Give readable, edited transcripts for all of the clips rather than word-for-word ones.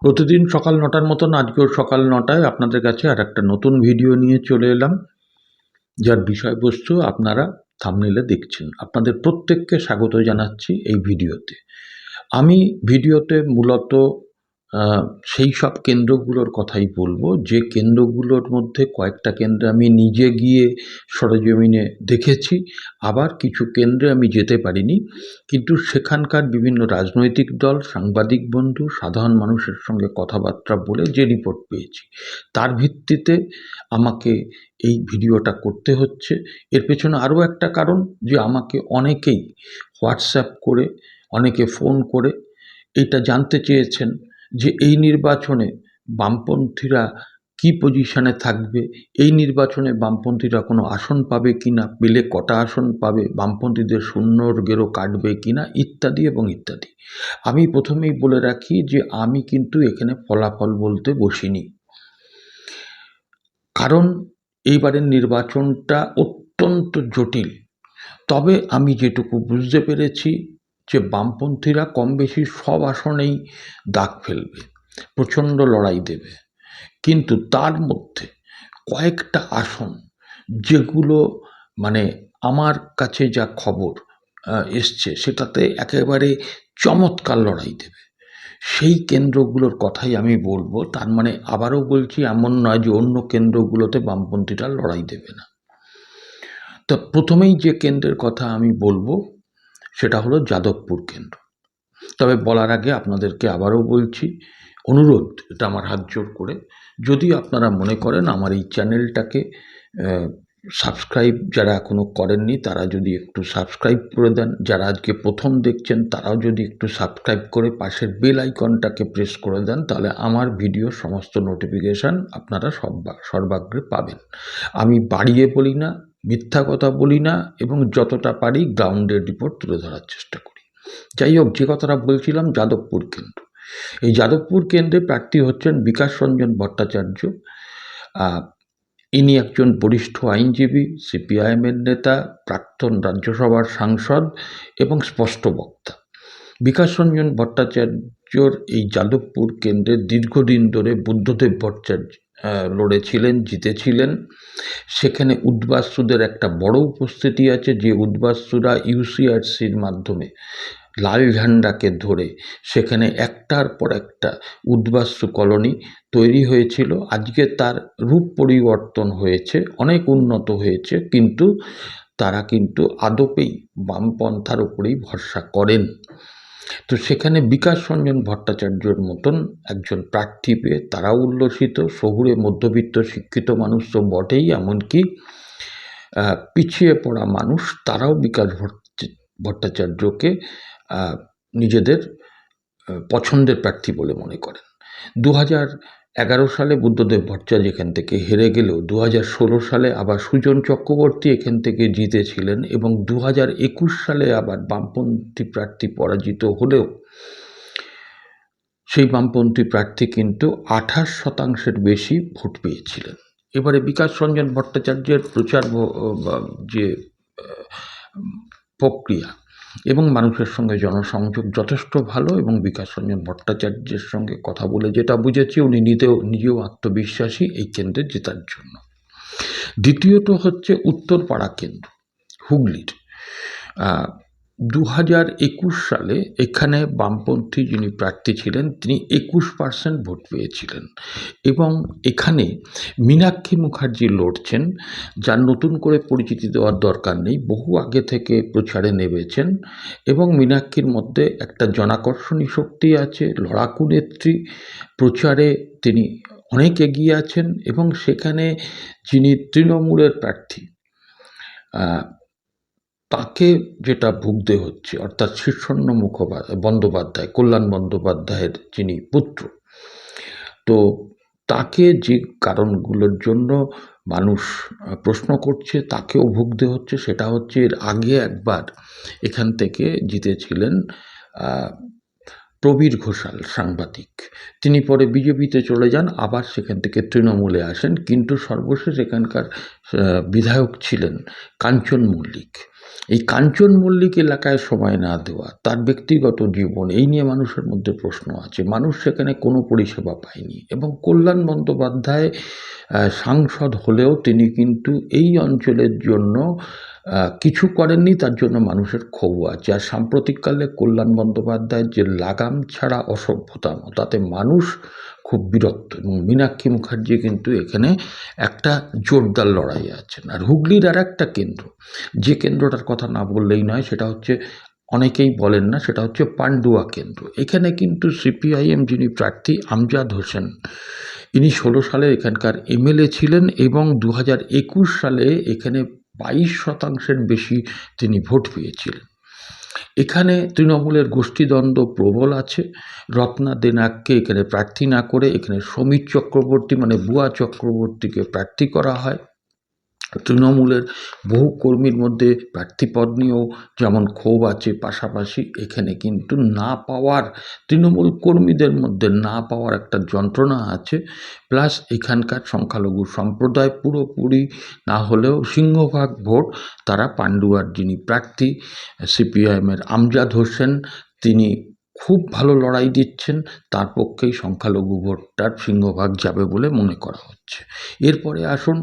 প্রতিদিন সকাল ৯টার মতন আজকেও সকাল ৯টায় আপনাদের কাছে আর একটা নতুন ভিডিও নিয়ে চলে এলাম, যার বিষয়বস্তু আপনারা থাম্বনেইলে দেখছেন। আপনাদের প্রত্যেককে স্বাগত জানাচ্ছি এই ভিডিওতে। আমি ভিডিওতে মূলত সেই সব কেন্দ্রগুলোর কথাই বলবো, যে কেন্দ্রগুলোর মধ্যে কয়েকটা কেন্দ্রে আমি নিজে গিয়ে সরেজমিনে দেখেছি, আবার কিছু কেন্দ্রে আমি যেতে পারিনি, কিন্তু সেখানকার বিভিন্ন রাজনৈতিক দল, সাংবাদিক বন্ধু, সাধারণ মানুষের সঙ্গে কথাবার্তা বলে যে রিপোর্ট পেয়েছি, তার ভিত্তিতে আমাকে এই ভিডিওটা করতে হচ্ছে। এর পেছনে আরও একটা কারণ, যে আমাকে অনেকেই হোয়াটসঅ্যাপ করে, অনেকে ফোন করে এটা জানতে চেয়েছেন যে এই নির্বাচনে বামপন্থীরা কি পজিশনে থাকবে, এই নির্বাচনে বামপন্থীরা কোনো আসন পাবে কিনা, পেলে কটা আসন পাবে, বামপন্থীদের শূন্যর গেরো কাটবে কিনা, ইত্যাদি এবং ইত্যাদি। আমি প্রথমেই বলে রাখি যে আমি কিন্তু এখানে ফলাফল বলতে বসিনি, কারণ এইবারের নির্বাচনটা অত্যন্ত জটিল। তবে আমি যেটুকু বুঝতে পেরেছি যে বামপন্থীরা কম বেশি সব আসনেই দাগ ফেলবে, প্রচণ্ড লড়াই দেবে, কিন্তু তার মধ্যে কয়েকটা আসন যেগুলো মানে আমার কাছে যা খবর এসছে সেটাতে একেবারে চমৎকার লড়াই দেবে, সেই কেন্দ্রগুলোর কথাই আমি বলবো। তার মানে আবারও বলছি, এমন নয় যে অন্য কেন্দ্রগুলোতে বামপন্থীরা লড়াই দেবে না। তো প্রথমেই যে কেন্দ্রের কথা আমি বলবো সেটা হলো যাদবপুর কেন্দ্র। তবে বলার আগে আপনাদেরকে আবারও বলছি, অনুরোধ, এটা আমার হাত জোর করে, যদি আপনারা মনে করেন আমার এই চ্যানেলটাকে সাবস্ক্রাইব যারা এখনও করেননি তারা যদি একটু সাবস্ক্রাইব করে দেন, যারা আজকে প্রথম দেখছেন তারাও যদি একটু সাবস্ক্রাইব করে পাশের বেল আইকনটাকে প্রেস করে দেন, তাহলে আমার ভিডিওর সমস্ত নোটিফিকেশান আপনারা সর্বাগ্রে পাবেন। আমি বাড়িয়ে বলি না, মিথ্যা কথা বলি না, এবং যতটা পারি গ্রাউন্ডের রিপোর্ট তুলে ধরার চেষ্টা করি। যাই হোক, যে কথাটা বলছিলাম, যাদবপুর কেন্দ্র। এই যাদবপুর কেন্দ্রে প্রার্থী হচ্ছেন বিকাশ রঞ্জন ভট্টাচার্য। ইনি একজন বরিষ্ঠ আইনজীবী, সিপিআইএমের নেতা, প্রাক্তন রাজ্যসভার সাংসদ এবং স্পষ্ট বক্তা। বিকাশ রঞ্জন ভট্টাচার্যর এই যাদবপুর কেন্দ্রে দীর্ঘদিন ধরে বুদ্ধদেব ভট্টাচার্য লড়েছিলেন, জিতেছিলেন। সেখানে উদ্বাস্তুদের একটা বড় উপস্থিতি আছে, যে উদ্বাস্তুরা ইউসিআরসির মাধ্যমে লাল ঝান্ডাকে ধরে সেখানে একটার পর একটা উদ্বাস্তু কলোনি তৈরি হয়েছিল। আজকে তার রূপ পরিবর্তন হয়েছে, অনেক উন্নত হয়েছে, কিন্তু তারা কিন্তু আদপেই বামপন্থার উপরেই ভরসা করেন। তো সেখানে বিকাশ রঞ্জন ভট্টাচার্যর মতন একজন প্রার্থী পেয়ে তারাও উল্লসিত। শহুরে মধ্যবিত্ত শিক্ষিত মানুষ তো বটেই, এমনকি পিছিয়ে পড়া মানুষ তারাও বিকাশ ভট্টাচার্যকে নিজেদের পছন্দের প্রার্থী বলে মনে করেন। 2011 সালে বুদ্ধদেব ভট্টাচার্য এখান থেকে হেরে গেলেও 2016 সালে আবার সুজন চক্রবর্তী এখান থেকে জিতেছিলেন, এবং 2021 সালে আবার বামপন্থী প্রার্থী পরাজিত হলেও সেই বামপন্থী প্রার্থী কিন্তু 28% বেশি ভোট পেয়েছিলেন। এবারে বিকাশ রঞ্জন ভট্টাচার্যের প্রচার যে প্রক্রিয়া এবং মানুষের সঙ্গে জনসংযোগ যথেষ্ট ভালো, এবং বিকাশ রঞ্জন ভট্টাচার্যের সঙ্গে কথা বলে যেটা বুঝেছি, উনি নিজেও আত্মবিশ্বাসী এই কেন্দ্রে জেতার জন্য। দ্বিতীয়ত হচ্ছে উত্তরপাড়া কেন্দ্র, হুগলির। 2021 সালে এখানে বামপন্থী যিনি প্রার্থী ছিলেন তিনি 21% ভোট পেয়েছিলেন, এবং এখানে মীনাক্ষী মুখার্জি লড়ছেন, যার নতুন করে পরিচিতি দেওয়ার দরকার নেই, বহু আগে থেকে প্রচারে নেমেছেন, এবং মীনাক্ষীর মধ্যে একটা জনাকর্ষণী শক্তি আছে, লড়াকু নেত্রী, প্রচারে তিনি অনেক এগিয়ে আছেন। এবং সেখানে যিনি তৃণমূলের প্রার্থী তাকে যেটা ভুগতে হচ্ছে, অর্থাৎ শীর্ষণ্য বন্দ্যোপাধ্যায়, কল্যাণ বন্দ্যোপাধ্যায়ের যিনি পুত্র, তো তাকে যে কারণগুলোর জন্য মানুষ প্রশ্ন করছে, তাকেও ভুগতে হচ্ছে। সেটা হচ্ছে, এর আগে একবার এখান থেকে জিতেছিলেন প্রবীর ঘোষাল, সাংবাদিক। তিনি পরে বিজেপিতে চলে যান, আবার সেখান থেকে তৃণমূলে আসেন, কিন্তু সর্বশেষ এখানকার বিধায়ক ছিলেন কাঞ্চন মল্লিক। এই কাঞ্চন মল্লিক এলাকায় সময় না দেওয়া, তার ব্যক্তিগত জীবন, এই নিয়ে মানুষের মধ্যে প্রশ্ন আছে। মানুষ সেখানে কোনো পরিষেবা পায়নি এবং কল্যাণ বন্দ্যোপাধ্যায় সাংসদ হলেও তিনি কিন্তু এই অঞ্চলের জন্য কিছু করেননি, তার জন্য মানুষের ক্ষোভ আছে। আর সাম্প্রতিককালে কল্যাণ বন্দ্যোপাধ্যায়ের যে লাগাম ছাড়া অসভ্যতাম, তাতে মানুষ খুব বিরক্ত এবং মীনাক্ষী মুখার্জি কিন্তু এখানে একটা জোরদার লড়াই আছেন। আর হুগলির আর একটা কেন্দ্র, যে কেন্দ্রটার কথা না বললেই নয়, সেটা হচ্ছে, অনেকেই বলেন না, সেটা হচ্ছে পান্ডুয়া কেন্দ্র। এখানে কিন্তু সিপিআইএম যিনি প্রার্থী আমজাদ হোসেন, ইনি 16 সালে এখানকার এমএলএ ছিলেন এবং 2021 সালে এখানে 22% বেশি তিনি ভোট পেয়েছিলেন। এখানে তৃণমূলের গোষ্ঠীদ্বন্দ্ব প্রবল আছে। রত্না দেনাককে এখানে প্রার্থী না করে এখানে সমীর চক্রবর্তী মানে বুয়া চক্রবর্তীকে প্রার্থী করা হয়। তৃণমূলের বহু কর্মীর মধ্যে প্রার্থীপদ নিয়েও যেমন ক্ষোভ আছে, পাশাপাশি এখানে কিন্তু না পাওয়ার, তৃণমূল কর্মীদের মধ্যে না পাওয়ার একটা যন্ত্রণা আছে। প্লাস এখানকার সংখ্যালঘু সম্প্রদায় পুরোপুরি না হলেও সিংহভাগ ভোট তারা পান্ডুয়ার যিনি প্রার্থী সিপিআইএমের আমজাদ হোসেন, তিনি খুব ভালো লড়াই দিচ্ছেন, তার পক্ষেই সংখ্যালঘু ভোটটার সিংহভাগ যাবে বলে মনে করা হচ্ছে। এরপরে আসুন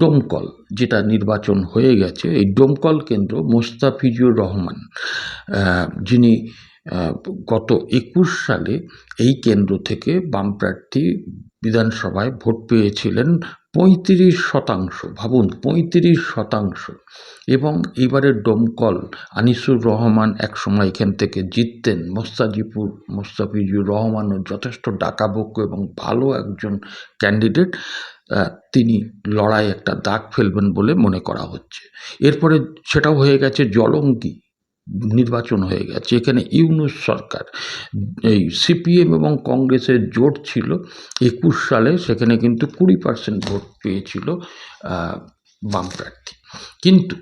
ডোমকল, যেটা নির্বাচন হয়ে গেছে। এই ডোমকল কেন্দ্র মোস্তাফিজুর রহমান, যিনি গত 21 সালে এই কেন্দ্র থেকে বাম প্রার্থী বিধানসভায় ভোট পেয়েছিলেন 35%। ভাবুন, 35%। এবং এবারের ডোমকল আনিসুর রহমান একসময় এখান থেকে জিততেন। মোস্তাফিজুর রহমানও যথেষ্ট ডাকাবুকো এবং ভালো একজন ক্যান্ডিডেট, তিনি লড়াই একটা দাগ ফেলবেন বলে মনে করা হচ্ছে। এরপরে সেটাও হয়ে গেছে, জলঙ্গি নির্বাচন হয়ে গেছে। এখানে ইউনূস সরকার, এই সিপিএম এবং কংগ্রেসের জোট ছিল 21 সালে, সেখানে কিন্তু 20% ভোট পেয়েছিল বাম প্রার্থী। কিন্তু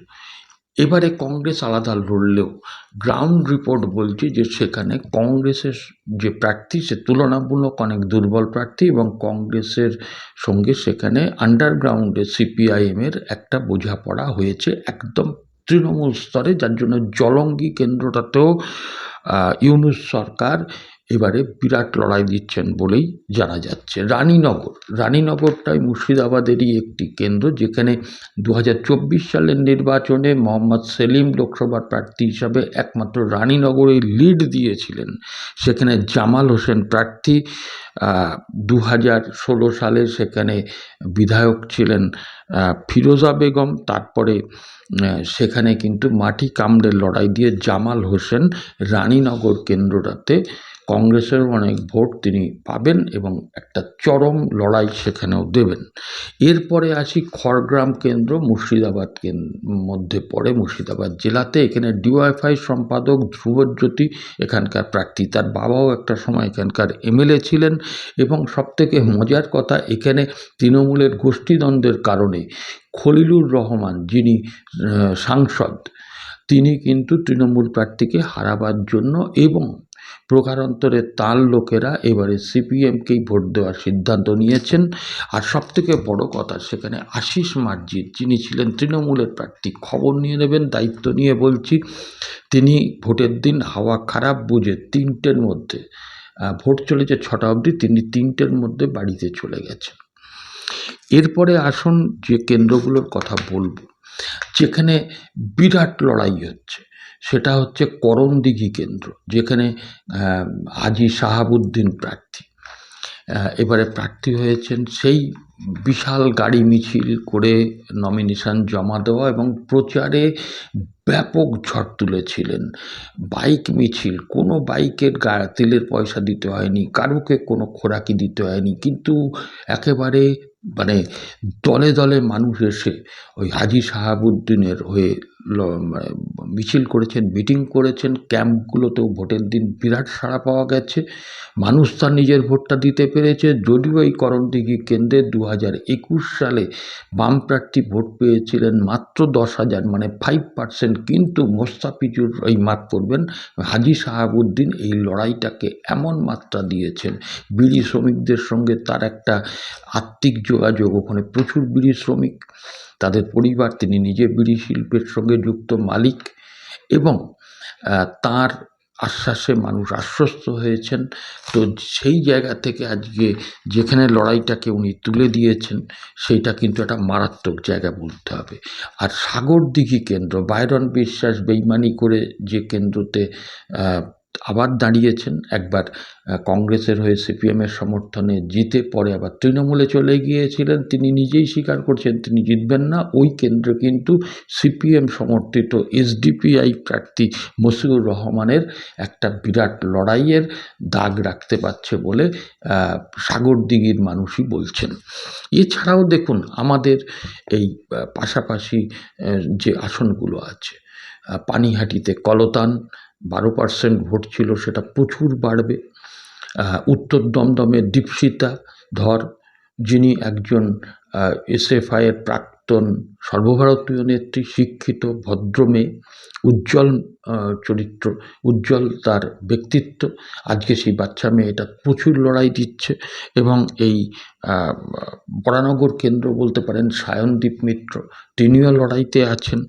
এবারে কংগ্রেস আলাদা লড়লেও গ্রাউন্ড রিপোর্ট বলছে যে সেখানে কংগ্রেসের যে প্রার্থী সে তুলনামূলক অনেক দুর্বল প্রার্থী এবং কংগ্রেসের সঙ্গে সেখানে আন্ডারগ্রাউন্ডে সিপিআইএমের একটা বোঝাপড়া হয়েছে একদম তৃণমূল স্তরে, যার জন্য জলঙ্গি কেন্দ্রটাতেও ইউনূস সরকার এবারে বিরাট লড়াই দিচ্ছেন বলেই জানা যাচ্ছে। রানীনগরটাই মুর্শিদাবাদেরই একটি কেন্দ্র, যেখানে 2024 সালের নির্বাচনে মোহাম্মদ সেলিম লোকসভার প্রার্থী হিসাবে একমাত্র রানীনগরে লিড দিয়েছিলেন। সেখানে জামাল হোসেন প্রার্থী, 2016 সালে সেখানে বিধায়ক ছিলেন ফিরোজা বেগম। তারপরে সেখানে কিন্তু মাটি কামড়ের লড়াই দিয়ে জামাল হোসেন রানীনগর কেন্দ্রটাতে কংগ্রেসের অনেক ভোট তিনি পাবেন এবং একটা চরম লড়াই সেখানেও দেবেন। এরপরে আসি খড়গ্রাম কেন্দ্র, মুর্শিদাবাদ মধ্যে পড়ে, মুর্শিদাবাদ জেলাতে। এখানে ডিওয়াইফাই সম্পাদক ধ্রুবজ্যোতি এখানকার প্রার্থী, তার বাবাও একটা সময় এখানকার এমএলএ ছিলেন। এবং সবথেকে মজার কথা, এখানে তৃণমূলের গোষ্ঠীদ্বন্দ্বের কারণে খলিলুর রহমান যিনি সাংসদ, তিনি কিন্তু তৃণমূল প্রার্থীকে হারাবার জন্য এবং প্রকারান্তরে তার লোকেরা এবারে সিপিএমকেই ভোট দেওয়ার সিদ্ধান্ত নিয়েছেন। আর সবথেকে বড় কথা, সেখানে আশিস মার্জিত যিনি ছিলেন তৃণমূলের প্রার্থী, খবর নিয়ে নেবেন, দায়িত্ব নিয়ে বলছি, তিনি ভোটের দিন হাওয়া খারাপ বুঝে 3টের মধ্যে, ভোট চলেছে 6টা অবধি, তিনি 3টের মধ্যে বাড়িতে চলে গেছেন। এরপরে আসুন যে কেন্দ্রগুলোর কথা বলবো, যেখানে বিরাট লড়াই হচ্ছে, সেটা হচ্ছে করণদিঘি কেন্দ্র, যেখানে হাজী শাহাবুদ্দিন প্রার্থী এবারে প্রার্থী হয়েছেন। সেই বিশাল গাড়ি মিছিল করে নমিনেশন জমা দেওয়া এবং প্রচারে ব্যাপক ঝড় তুলেছিলেন। বাইক মিছিল, কোনো বাইকের তেলের পয়সা দিতে হয়নি, কারুকে কোনো খোরাকি দিতে হয়নি, কিন্তু একেবারে মানে দলে দলে মানুষ এসে ওই হাজী শাহাবুদ্দিনের হয়ে মিছিল করেছেন, মিটিং করেছেন। ক্যাম্পগুলোতেও ভোটের দিন বিরাট সাড়া পাওয়া গেছে, মানুষ তার নিজের ভোটটা দিতে পেরেছে। যদিও এই করণদিঘি কেন্দ্রে 2021 সালে বাম প্রার্থী ভোট পেয়েছিলেন মাত্র 10,000, মানে 5%, কিন্তু মোস্তাফিজুর, এই মাঠ করবেন, হাজী শাহাবুদ্দিন এই লড়াইটাকে এমন মাত্রা দিয়েছেন। বিড়ি শ্রমিকদের সঙ্গে তার একটা আত্মিক যোগাযোগ, ওখানে প্রচুর বিড়ি শ্রমিক, তাদের পরিবার, তিনি নিজে বিড়ি শিল্পের সঙ্গে যুক্ত মালিক, এবং তার আশ্বাসে মানুষ আশ্বস্ত হয়েছেন। তো সেই জায়গা থেকে আজকে যেখানে লড়াইটাকে উনি তুলে দিয়েছেন, সেইটা কিন্তু একটা মারাত্মক জায়গা বলতে হবে। আর সাগরদিঘি কেন্দ্র, বাইরন বিশ্বাস বেইমানি করে যে কেন্দ্রতে আবার দাঁড়িয়েছেন, একবার কংগ্রেসের হয়ে সিপিএমের সমর্থনে জিতে পরে আবার তৃণমূলে চলে গিয়েছিলেন, তিনি নিজেই স্বীকার করছেন তিনি জিতবেন না। ওই কেন্দ্র কিন্তু সিপিএম সমর্থিত এসডিপিআই প্রার্থী মশিউর রহমানের একটা বিরাট লড়াইয়ের দাগ রাখতে পারছে বলে সাগরদিঘির মানুষই বলছেন। এছাড়াও দেখুন আমাদের এই পাশাপাশি যে আসনগুলো আছে, পানিহাটিতে কলতান 12% ভোট ছিল, সেটা প্রচুর বাড়বে। উত্তর দমদমে দীপশিতা ধর, যিনি একজন এসএফআইয়ের প্রাক্তন সর্বভারতীয় নেত্রী, শিক্ষিত ভদ্র মেয়ে, উজ্জ্বল চরিত্র, উজ্জ্বল তার ব্যক্তিত্ব, আজকে সেই বাচ্চা মেয়েটা প্রচুর লড়াই দিচ্ছে। এবং এই বরানগর কেন্দ্র বলতে পারেন সায়নদীপ মিত্র, তিনিও লড়াইতে আছেন।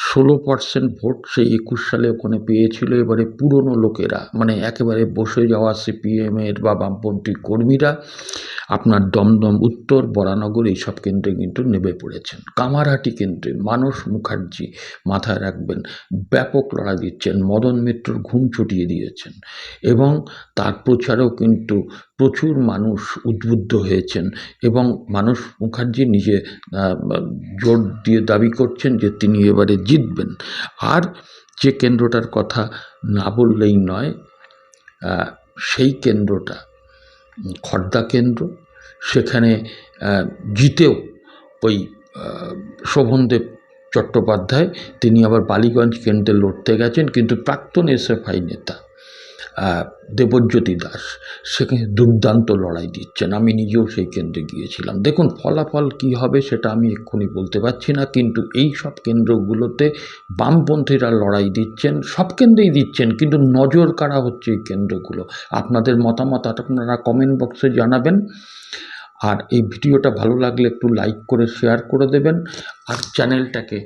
16% ভোট সেই 21 সালে ওখানে পেয়েছিল। এবারে পুরনো লোকেরা, মানে একেবারে বসে যাওয়া সিপিএমের বা বামপন্থী কর্মীরা আপনার দমদম উত্তর, বরানগর এইসব কেন্দ্রে কিন্তু নেমে পড়েছেন। কামারহাটি কেন্দ্রে মানস মুখার্জি, মাথায় রাখবেন, ব্যাপক লড়াই দিচ্ছেন, মদন মিত্রর ঘুম ছুটিয়ে দিয়েছেন, এবং তার প্রচারেও কিন্তু প্রচুর মানুষ উদ্বুদ্ধ হয়েছেন, এবং মানস মুখার্জি নিজে জোর দিয়ে দাবি করছেন যে তিনি এবারে জিতবেন। আর যে কেন্দ্রটার কথা না বললেই নয়, সেই কেন্দ্রটা খড়দা কেন্দ্র, সেখানে জিতেও ওই শোভনদেব চট্টোপাধ্যায়, তিনি আবার বালিগঞ্জ কেন্দ্রে লড়তে গেছেন, কিন্তু প্রাক্তন এসএফআই নেতা দেবজ্যোতি দাস সেখানে দুর্দান্ত লড়াই দিচ্ছেন। আমি নিজেও সেই কেন্দ্রে গিয়েছিলাম। দেখুন ফলাফল কি হবে সেটা আমি এক্ষুনি বলতে পারছি না, কিন্তু এই সব কেন্দ্রগুলোতে বামপন্থীরা লড়াই দিচ্ছেন, সব কেন্দ্রেই দিচ্ছেন, কিন্তু নজর কাড়া হচ্ছে এই কেন্দ্রগুলো। আপনাদের মতামত আপনারা কমেন্ট বক্সে জানাবেন। আর এই ভিডিওটা ভালো লাগলে একটু লাইক করে শেয়ার করে দেবেন, আর চ্যানেলটাকে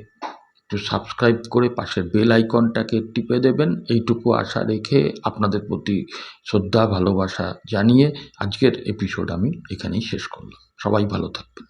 একটু সাবস্ক্রাইব করে পাশের বেল আইকনটাকে টিপে দেবেন। এইটুকু আশা রেখে আপনাদের প্রতি শ্রদ্ধা ভালোবাসা জানিয়ে আজকের এপিসোড আমি এখানেই শেষ করলাম। সবাই ভালো থাকবেন।